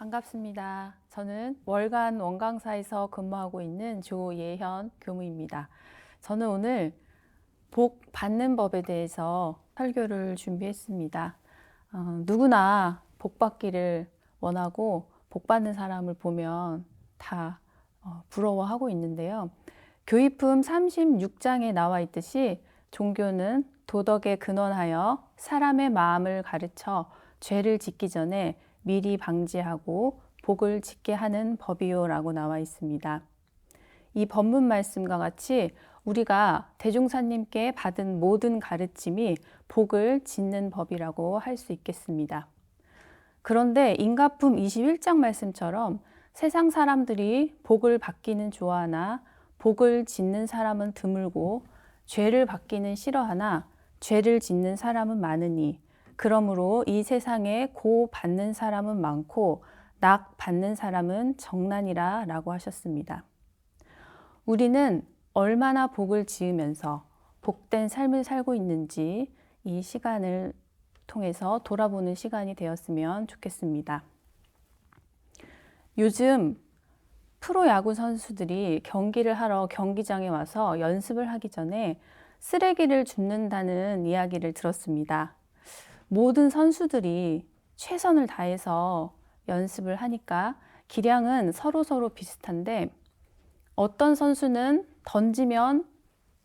반갑습니다. 저는 월간 원강사에서 근무하고 있는 조예현 교무입니다. 저는 오늘 복 받는 법에 대해서 설교를 준비했습니다. 누구나 복 받기를 원하고 복 받는 사람을 보면 다 부러워하고 있는데요. 교의품 36장에 나와 있듯이 종교는 도덕에 근원하여 사람의 마음을 가르쳐 죄를 짓기 전에 미리 방지하고 복을 짓게 하는 법이요라고 나와 있습니다. 이 본문 말씀과 같이 우리가 대종사님께 받은 모든 가르침이 복을 짓는 법이라고 할 수 있겠습니다. 그런데 인가품 21장 말씀처럼 세상 사람들이 복을 받기는 좋아하나 복을 짓는 사람은 드물고 죄를 받기는 싫어하나 죄를 짓는 사람은 많으니 그러므로 이 세상에 고 받는 사람은 많고 낙 받는 사람은 적나니라 라고 하셨습니다. 우리는 얼마나 복을 지으면서 복된 삶을 살고 있는지 이 시간을 통해서 돌아보는 시간이 되었으면 좋겠습니다. 요즘 프로야구 선수들이 경기를 하러 경기장에 와서 연습을 하기 전에 쓰레기를 줍는다는 이야기를 들었습니다. 모든 선수들이 최선을 다해서 연습을 하니까 기량은 서로 비슷한데 어떤 선수는 던지면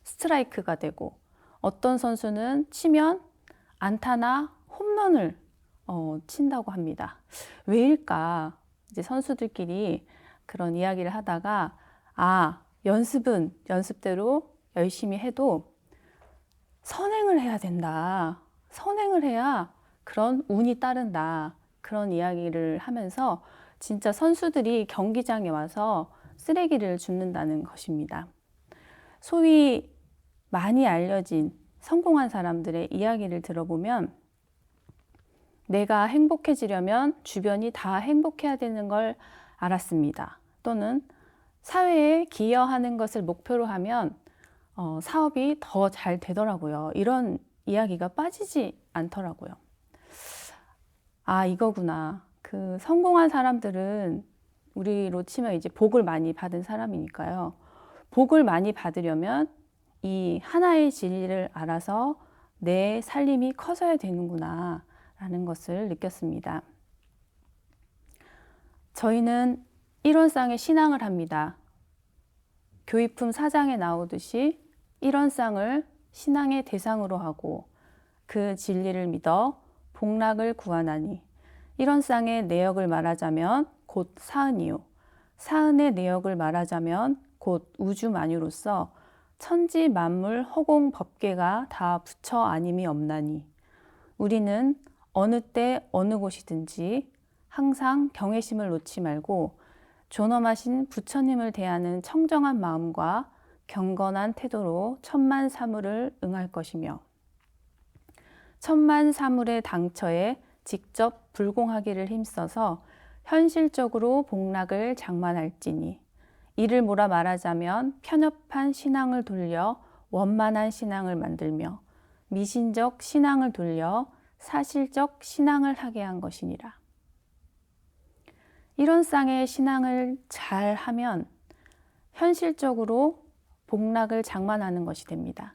스트라이크가 되고 어떤 선수는 치면 안타나 홈런을 친다고 합니다. 왜일까? 이제 선수들끼리 그런 이야기를 하다가 연습은 연습대로 열심히 해도 선행을 해야 된다. 선행을 해야 그런 운이 따른다. 그런 이야기를 하면서 진짜 선수들이 경기장에 와서 쓰레기를 줍는다는 것입니다. 소위 많이 알려진 성공한 사람들의 이야기를 들어보면 내가 행복해지려면 주변이 다 행복해야 되는 걸 알았습니다. 또는 사회에 기여하는 것을 목표로 하면 사업이 더 잘 되더라고요. 이런 이야기가 빠지지 않더라고요. 이거구나. 그 성공한 사람들은 우리로 치면 이제 복을 많이 받은 사람이니까요. 복을 많이 받으려면 이 하나의 진리를 알아서 내 살림이 커져야 되는구나 라는 것을 느꼈습니다. 저희는 일원상의 신앙을 합니다. 교의품 4장에 나오듯이 일원상을 신앙의 대상으로 하고 그 진리를 믿어 복락을 구하나니 일원상의 내역을 말하자면 곧 사은이요 사은의 내역을 말하자면 곧 우주만유로서 천지 만물 허공 법계가 다 부처 아님이 없나니 우리는 어느 때 어느 곳이든지 항상 경외심을 놓지 말고 존엄하신 부처님을 대하는 청정한 마음과 경건한 태도로 천만 사물을 응할 것이며 천만 사물의 당처에 직접 불공하기를 힘써서 현실적으로 복락을 장만할지니 이를 뭐라 말하자면 편협한 신앙을 돌려 원만한 신앙을 만들며 미신적 신앙을 돌려 사실적 신앙을 하게 한 것이니라. 이런 쌍의 신앙을 잘 하면 현실적으로 복락을 장만하는 것이 됩니다.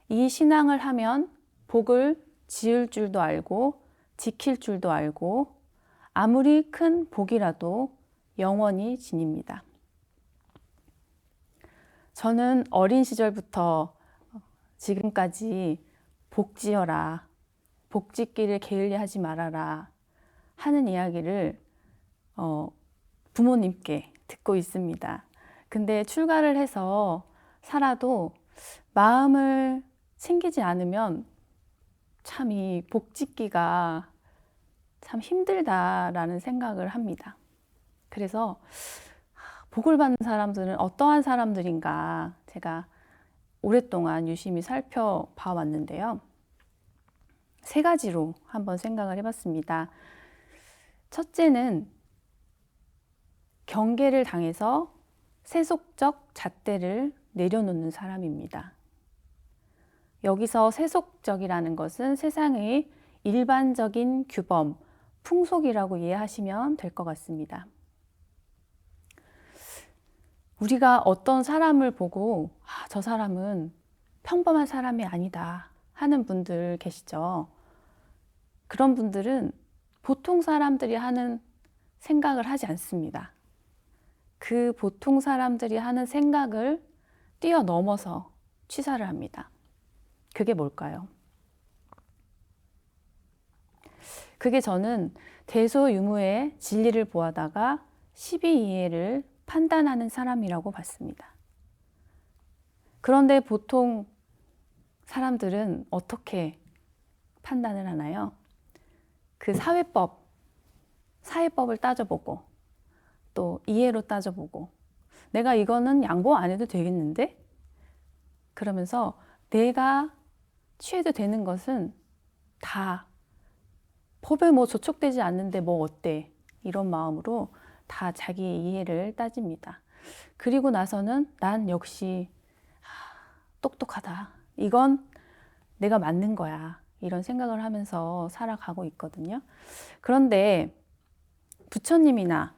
이 신앙을 하면 복을 지을 줄도 알고 지킬 줄도 알고 아무리 큰 복이라도 영원히 지닙니다. 저는 어린 시절부터 지금까지 복지어라, 복짓기를 게을리하지 말아라 하는 이야기를 부모님께 듣고 있습니다. 근데 출가를 해서 살아도 마음을 챙기지 않으면 참 이 복짓기가 참 힘들다라는 생각을 합니다. 그래서 복을 받는 사람들은 어떠한 사람들인가 제가 오랫동안 유심히 살펴봐 왔는데요. 3가지로 한번 생각을 해봤습니다. 첫째는 경계를 당해서 세속적 잣대를 내려놓는 사람입니다. 여기서 세속적이라는 것은 세상의 일반적인 규범, 풍속이라고 이해하시면 될 것 같습니다. 우리가 어떤 사람을 보고 저 사람은 평범한 사람이 아니다 하는 분들 계시죠. 그런 분들은 보통 사람들이 하는 생각을 하지 않습니다. 그 보통 사람들이 하는 생각을 뛰어넘어서 취사를 합니다. 그게 뭘까요? 그게 저는 대소유무의 진리를 보아다가 십이이해를 판단하는 사람이라고 봤습니다. 그런데 보통 사람들은 어떻게 판단을 하나요? 그 사회법을 따져보고 또 이해로 따져보고 내가 이거는 양보 안 해도 되겠는데? 그러면서 내가 취해도 되는 것은 다 법에 뭐 저촉되지 않는데 뭐 어때? 이런 마음으로 다 자기의 이해를 따집니다. 그리고 나서는 난 역시 똑똑하다. 이건 내가 맞는 거야. 이런 생각을 하면서 살아가고 있거든요. 그런데 부처님이나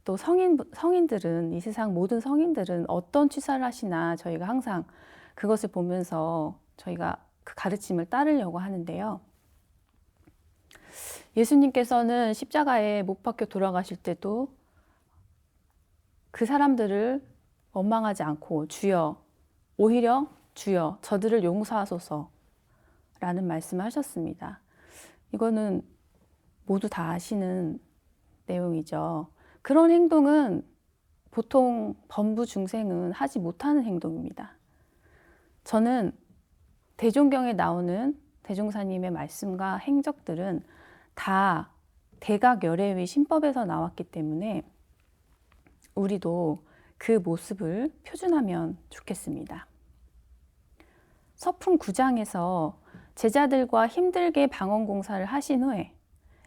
또 성인들은, 이 세상 모든 성인들은 어떤 취사를 하시나 저희가 항상 그것을 보면서 저희가 그 가르침을 따르려고 하는데요. 예수님께서는 십자가에 못 박혀 돌아가실 때도 그 사람들을 원망하지 않고 오히려 주여 저들을 용서하소서 라는 말씀을 하셨습니다. 이거는 모두 다 아시는 내용이죠. 그런 행동은 보통 범부 중생은 하지 못하는 행동입니다. 저는 대종경에 나오는 대종사님의 말씀과 행적들은 다 대각열애의 신법에서 나왔기 때문에 우리도 그 모습을 표준하면 좋겠습니다. 서품 9장에서 제자들과 힘들게 방언공사를 하신 후에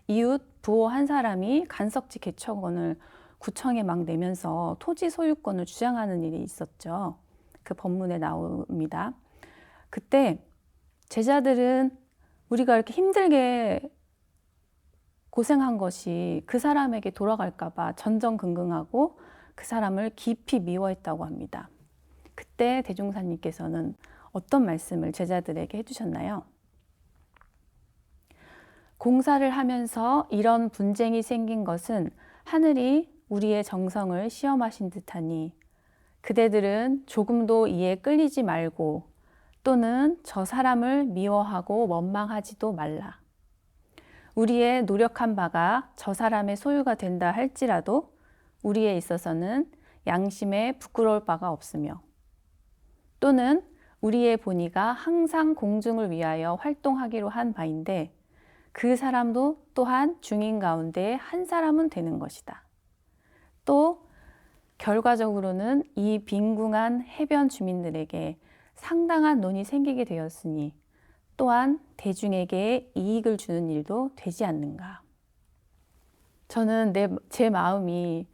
이웃 부호 한 사람이 간석지 개척원을 구청에 막 내면서 토지 소유권을 주장하는 일이 있었죠. 그 법문에 나옵니다. 그때 제자들은 우리가 이렇게 힘들게 고생한 것이 그 사람에게 돌아갈까 봐 전전긍긍하고 그 사람을 깊이 미워했다고 합니다. 그때 대종사님께서는 어떤 말씀을 제자들에게 해주셨나요? 공사를 하면서 이런 분쟁이 생긴 것은 하늘이 우리의 정성을 시험하신 듯하니 그대들은 조금도 이에 끌리지 말고 또는 저 사람을 미워하고 원망하지도 말라. 우리의 노력한 바가 저 사람의 소유가 된다 할지라도 우리에 있어서는 양심에 부끄러울 바가 없으며 또는 우리의 본의가 항상 공중을 위하여 활동하기로 한 바인데 그 사람도 또한 중인 가운데 한 사람은 되는 것이다. 또 결과적으로는 이 빈궁한 해변 주민들에게 상당한 논이 생기게 되었으니 또한 대중에게 이익을 주는 일도 되지 않는가. 저는 제 마음이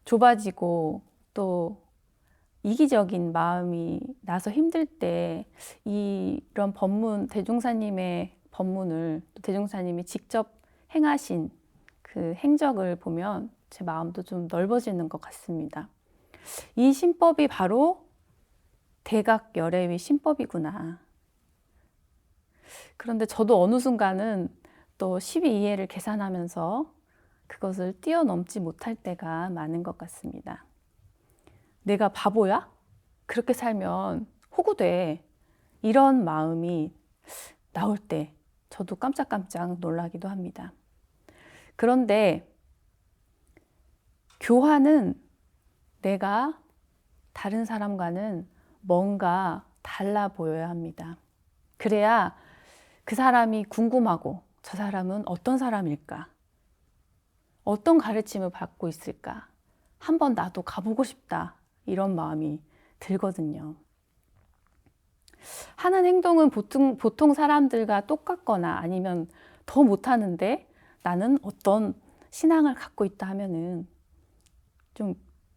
좁아지고 또 이기적인 마음이 나서 힘들 때 이런 법문, 대종사님의 법문을 또 대종사님이 직접 행하신 그 행적을 보면 제 마음도 좀 넓어지는 것 같습니다. 이 신법이 바로 대각열애의 신법이구나. 그런데 저도 어느 순간은 또 12이해를 계산하면서 그것을 뛰어넘지 못할 때가 많은 것 같습니다. 내가 바보야? 그렇게 살면 호구돼. 이런 마음이 나올 때 저도 깜짝깜짝 놀라기도 합니다. 그런데 교화는 내가 다른 사람과는 뭔가 달라 보여야 합니다. 그래야 그 사람이 궁금하고 저 사람은 어떤 사람일까? 어떤 가르침을 받고 있을까? 한번 나도 가보고 싶다. 이런 마음이 들거든요. 하는 행동은 보통 사람들과 똑같거나 아니면 더 못하는데 나는 어떤 신앙을 갖고 있다 하면은 좀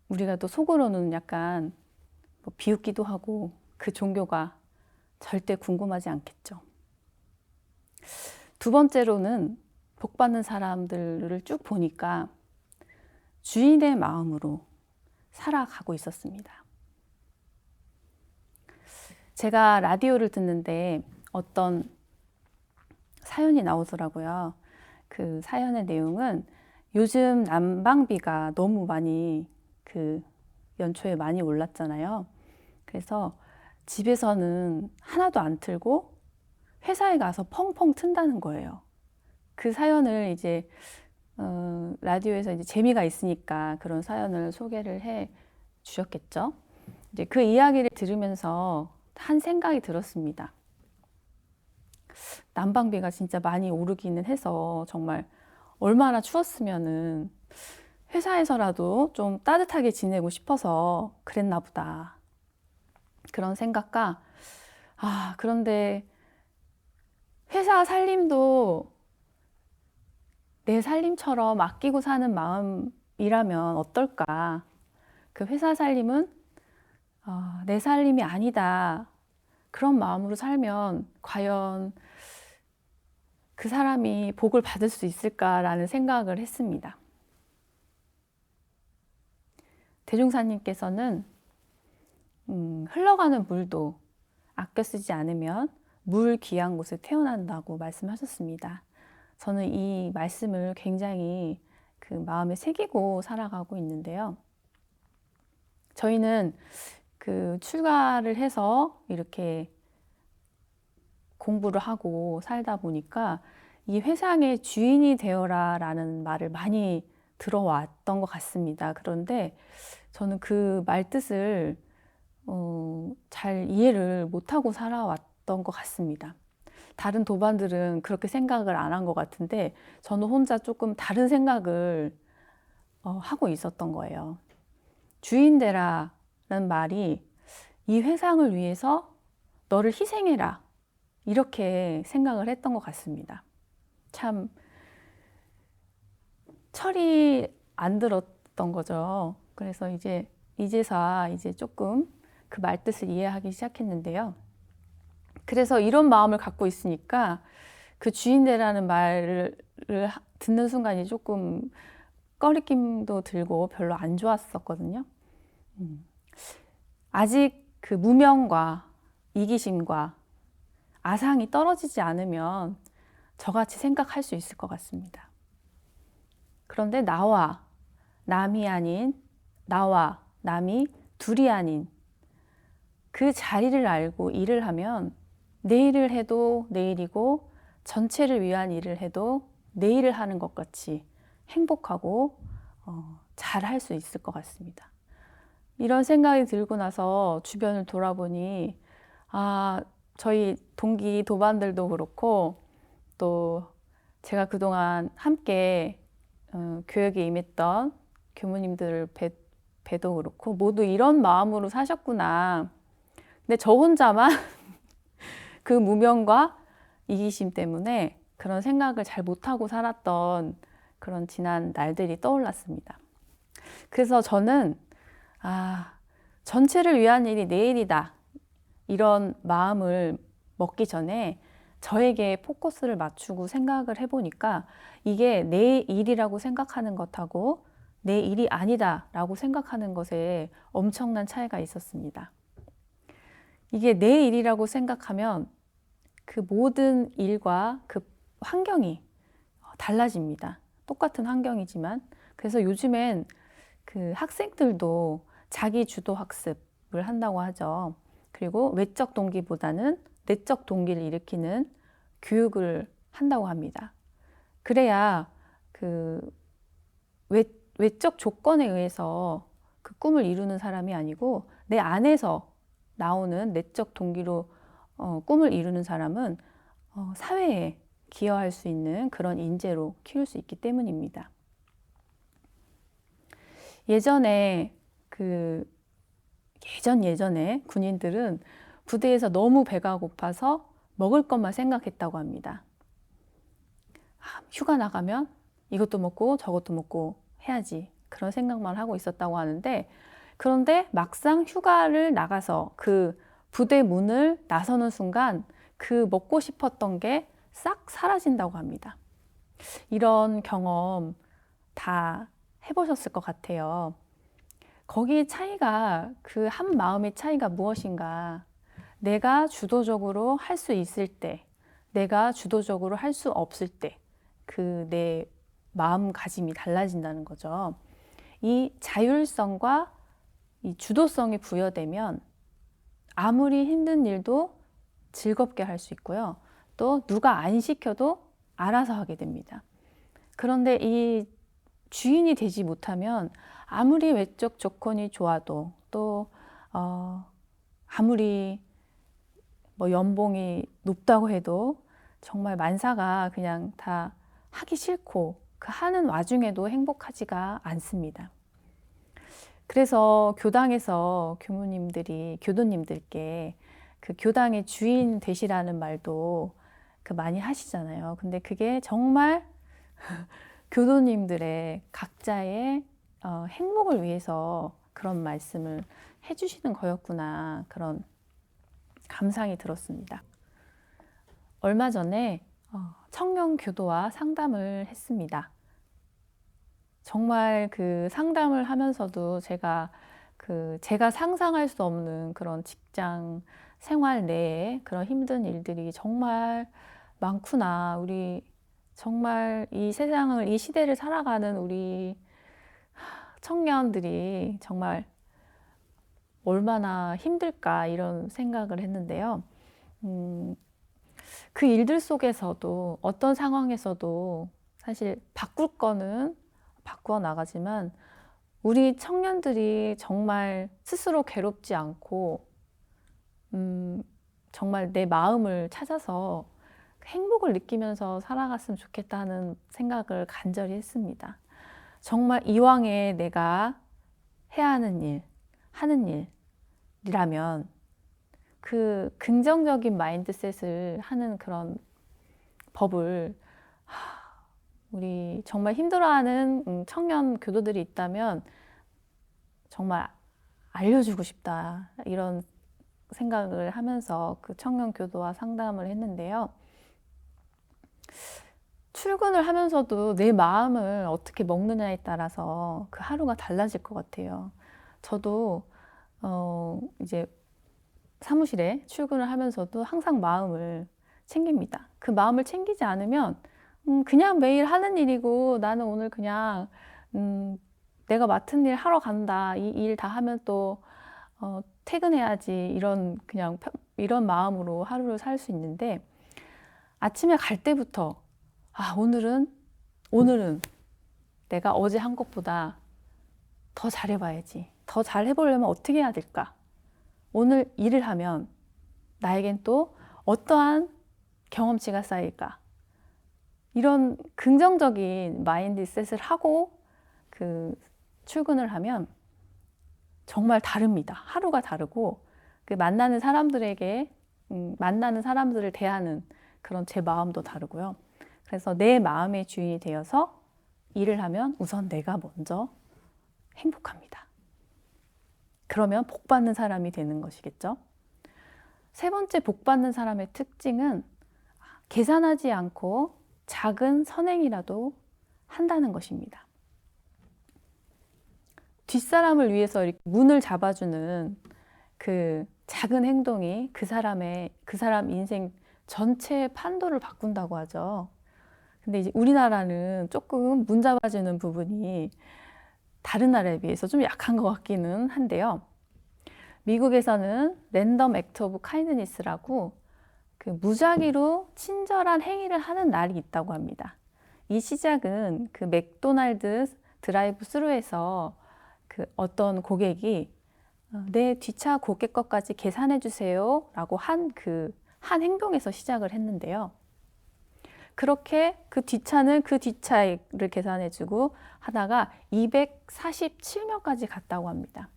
우리가 또 속으로는 약간 비웃기도 하고 그 종교가 절대 궁금하지 않겠죠. 두 번째로는 복 받는 사람들을 쭉 보니까 주인의 마음으로 살아가고 있었습니다. 제가 라디오를 듣는데 어떤 사연이 나오더라고요. 그 사연의 내용은 요즘 난방비가 너무 많이 연초에 많이 올랐잖아요. 그래서 집에서는 하나도 안 틀고 회사에 가서 펑펑 튼다는 거예요. 그 사연을 이제 라디오에서 이제 재미가 있으니까 그런 사연을 소개를 해 주셨겠죠. 이제 그 이야기를 들으면서 한 생각이 들었습니다. 난방비가 진짜 많이 오르기는 해서 정말 얼마나 추웠으면은 회사에서라도 좀 따뜻하게 지내고 싶어서 그랬나 보다. 그런 생각과, 그런데 회사 살림도 내 살림처럼 아끼고 사는 마음이라면 어떨까? 그 회사 살림은 내 살림이 아니다. 그런 마음으로 살면 과연 그 사람이 복을 받을 수 있을까라는 생각을 했습니다. 대종사님께서는 흘러가는 물도 아껴 쓰지 않으면 물 귀한 곳에 태어난다고 말씀하셨습니다. 저는 이 말씀을 굉장히 그 마음에 새기고 살아가고 있는데요. 저희는 그 출가를 해서 이렇게 공부를 하고 살다 보니까 이 회상의 주인이 되어라 라는 말을 많이 들어왔던 것 같습니다. 그런데 저는 그 말뜻을 잘 이해를 못하고 살아왔던 것 같습니다. 다른 도반들은 그렇게 생각을 안 한 것 같은데 저는 혼자 조금 다른 생각을 하고 있었던 거예요. 주인 되라 라는 말이 이 회상을 위해서 너를 희생해라 이렇게 생각을 했던 것 같습니다. 참 철이 안 들었던 거죠. 그래서 이제서 조금 그 말뜻을 이해하기 시작했는데요. 그래서 이런 마음을 갖고 있으니까 그 주인되라는 말을 듣는 순간이 조금 꺼리낌도 들고 별로 안 좋았었거든요. 아직 그 무명과 이기심과 아상이 떨어지지 않으면 저같이 생각할 수 있을 것 같습니다. 그런데 나와 남이 아닌, 나와 남이 둘이 아닌 그 자리를 알고 일을 하면 내일을 해도 내일이고 전체를 위한 일을 해도 내일을 하는 것 같이 행복하고 잘 할 수 있을 것 같습니다. 이런 생각이 들고 나서 주변을 돌아보니 저희 동기 도반들도 그렇고 또 제가 그동안 함께 교육에 임했던 교무님들을 뵈도 그렇고 모두 이런 마음으로 사셨구나. 근데 저 혼자만 그 무명과 이기심 때문에 그런 생각을 잘 못하고 살았던 그런 지난 날들이 떠올랐습니다. 그래서 저는 전체를 위한 일이 내일이다 이런 마음을 먹기 전에 저에게 포커스를 맞추고 생각을 해보니까 이게 내 일이라고 생각하는 것하고 내 일이 아니다 라고 생각하는 것에 엄청난 차이가 있었습니다. 이게 내 일이라고 생각하면 그 모든 일과 그 환경이 달라집니다. 똑같은 환경이지만. 그래서 요즘엔 그 학생들도 자기 주도 학습을 한다고 하죠. 그리고 외적 동기보다는 내적 동기를 일으키는 교육을 한다고 합니다. 그래야 그 외적 조건에 의해서 그 꿈을 이루는 사람이 아니고 내 안에서 나오는 내적 동기로 꿈을 이루는 사람은 사회에 기여할 수 있는 그런 인재로 키울 수 있기 때문입니다. 예전에 군인들은 부대에서 너무 배가 고파서 먹을 것만 생각했다고 합니다. 휴가 나가면 이것도 먹고 저것도 먹고 해야지 그런 생각만 하고 있었다고 하는데 그런데 막상 휴가를 나가서 그 부대 문을 나서는 순간 그 먹고 싶었던 게 싹 사라진다고 합니다. 이런 경험 다 해보셨을 것 같아요. 거기의 차이가, 그 한 마음의 차이가 무엇인가? 내가 주도적으로 할 수 있을 때, 내가 주도적으로 할 수 없을 때, 그 내 마음가짐이 달라진다는 거죠. 이 자율성과 이 주도성이 부여되면 아무리 힘든 일도 즐겁게 할 수 있고요. 또 누가 안 시켜도 알아서 하게 됩니다. 그런데 이 주인이 되지 못하면 아무리 외적 조건이 좋아도 또 아무리 뭐 연봉이 높다고 해도 정말 만사가 그냥 다 하기 싫고 그 하는 와중에도 행복하지가 않습니다. 그래서 교당에서 교무님들이 교도님들께 그 교당의 주인 되시라는 말도 그 많이 하시잖아요. 근데 그게 정말 교도님들의 각자의 행복을 위해서 그런 말씀을 해주시는 거였구나, 그런 감상이 들었습니다. 얼마 전에 청년 교도와 상담을 했습니다. 정말 그 상담을 하면서도 제가 상상할 수 없는 그런 직장 생활 내에 그런 힘든 일들이 정말 많구나. 우리 정말 이 세상을, 이 시대를 살아가는 우리 청년들이 정말 얼마나 힘들까, 이런 생각을 했는데요. 그 일들 속에서도 어떤 상황에서도 사실 바꿀 거는 바꾸어 나가지만 우리 청년들이 정말 스스로 괴롭지 않고 정말 내 마음을 찾아서 행복을 느끼면서 살아갔으면 좋겠다는 생각을 간절히 했습니다. 정말 이왕에 내가 해야 하는 일, 하는 일이라면 그 긍정적인 마인드셋을 하는 그런 법을 우리 정말 힘들어하는 청년 교도들이 있다면 정말 알려주고 싶다, 이런 생각을 하면서 그 청년 교도와 상담을 했는데요. 출근을 하면서도 내 마음을 어떻게 먹느냐에 따라서 그 하루가 달라질 것 같아요. 저도 이제 사무실에 출근을 하면서도 항상 마음을 챙깁니다. 그 마음을 챙기지 않으면 그냥 매일 하는 일이고 나는 오늘 그냥 내가 맡은 일 하러 간다, 이 일 다 하면 또 퇴근해야지, 이런 마음으로 하루를 살 수 있는데, 아침에 갈 때부터 오늘은 내가 어제 한 것보다 더 잘해봐야지, 더 잘해보려면 어떻게 해야 될까, 오늘 일을 하면 나에겐 또 어떠한 경험치가 쌓일까, 이런 긍정적인 마인드셋을 하고 출근을 하면 정말 다릅니다. 하루가 다르고 만나는 사람들을 대하는 그런 제 마음도 다르고요. 그래서 내 마음의 주인이 되어서 일을 하면 우선 내가 먼저 행복합니다. 그러면 복 받는 사람이 되는 것이겠죠. 세 번째, 복 받는 사람의 특징은 계산하지 않고 작은 선행이라도 한다는 것입니다. 뒷사람을 위해서 이렇게 문을 잡아주는 그 작은 행동이 그 사람 인생 전체의 판도를 바꾼다고 하죠. 근데 이제 우리나라는 조금 문 잡아주는 부분이 다른 나라에 비해서 좀 약한 것 같기는 한데요. 미국에서는 랜덤 액트 오브 카인드니스라고 그 무작위로 친절한 행위를 하는 날이 있다고 합니다. 이 시작은 그 맥도날드 드라이브 스루에서 그 어떤 고객이 내 뒷차 고객 것까지 계산해 주세요 라고 한 행동에서 시작을 했는데요. 그렇게 그 뒷차를 계산해 주고 하다가 247명까지 갔다고 합니다.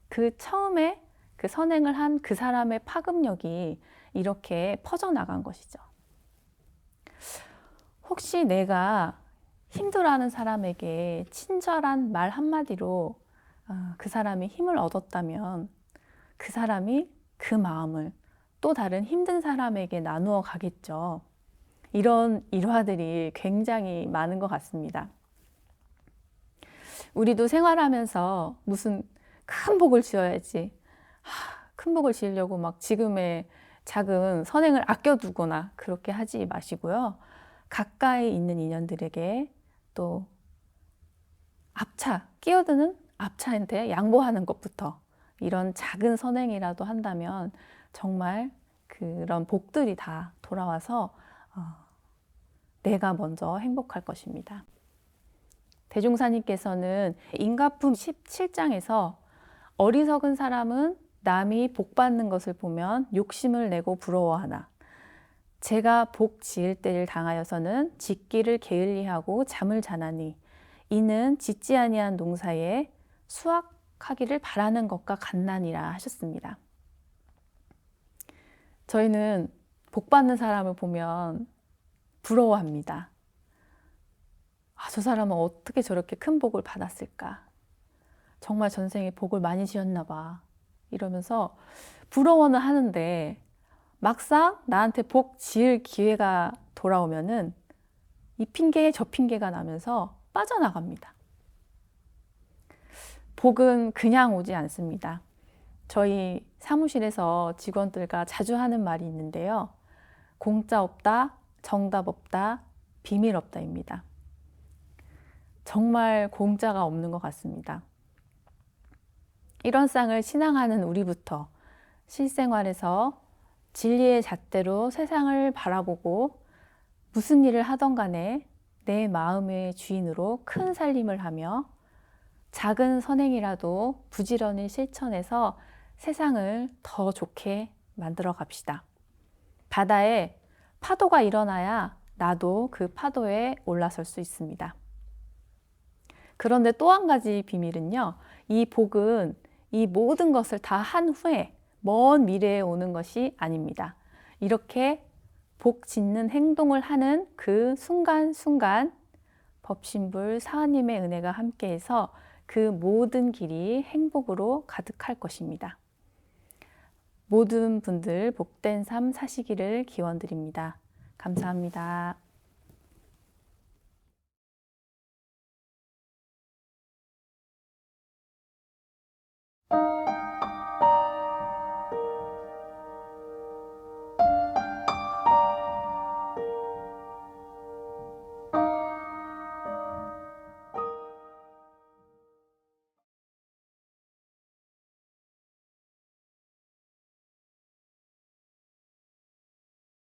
그 처음에 그 선행을 한 그 사람의 파급력이 이렇게 퍼져나간 것이죠. 혹시 내가 힘들어하는 사람에게 친절한 말 한마디로 그 사람이 힘을 얻었다면 그 사람이 그 마음을 또 다른 힘든 사람에게 나누어 가겠죠. 이런 일화들이 굉장히 많은 것 같습니다. 우리도 생활하면서 무슨 큰 복을 지어야지, 큰 복을 지으려고 막 지금의 작은 선행을 아껴두거나 그렇게 하지 마시고요. 가까이 있는 인연들에게 또 끼어드는 앞차한테 양보하는 것부터 이런 작은 선행이라도 한다면 정말 그런 복들이 다 돌아와서 내가 먼저 행복할 것입니다. 대종사님께서는 인가품 17장에서 어리석은 사람은 남이 복 받는 것을 보면 욕심을 내고 부러워하나 제가 복 지을 때를 당하여서는 짓기를 게을리하고 잠을 자나니 이는 짓지 아니한 농사에 수확하기를 바라는 것과 같나니라 하셨습니다. 저희는 복 받는 사람을 보면 부러워합니다. 저 사람은 어떻게 저렇게 큰 복을 받았을까? 정말 전생에 복을 많이 지었나 봐. 이러면서 부러워는 하는데 막상 나한테 복 지을 기회가 돌아오면은 이 핑계 저 핑계가 나면서 빠져나갑니다. 복은 그냥 오지 않습니다. 저희 사무실에서 직원들과 자주 하는 말이 있는데요. 공짜 없다, 정답 없다, 비밀 없다입니다. 정말 공짜가 없는 것 같습니다. 이런 쌍을 신앙하는 우리부터 실생활에서 진리의 잣대로 세상을 바라보고 무슨 일을 하던 간에 내 마음의 주인으로 큰 살림을 하며 작은 선행이라도 부지런히 실천해서 세상을 더 좋게 만들어 갑시다. 바다에 파도가 일어나야 나도 그 파도에 올라설 수 있습니다. 그런데 또 한 가지 비밀은요. 이 복은 이 모든 것을 다 한 후에 먼 미래에 오는 것이 아닙니다. 이렇게 복 짓는 행동을 하는 그 순간순간 법신불 사하님의 은혜가 함께해서 그 모든 길이 행복으로 가득할 것입니다. 모든 분들 복된 삶 사시기를 기원드립니다. 감사합니다.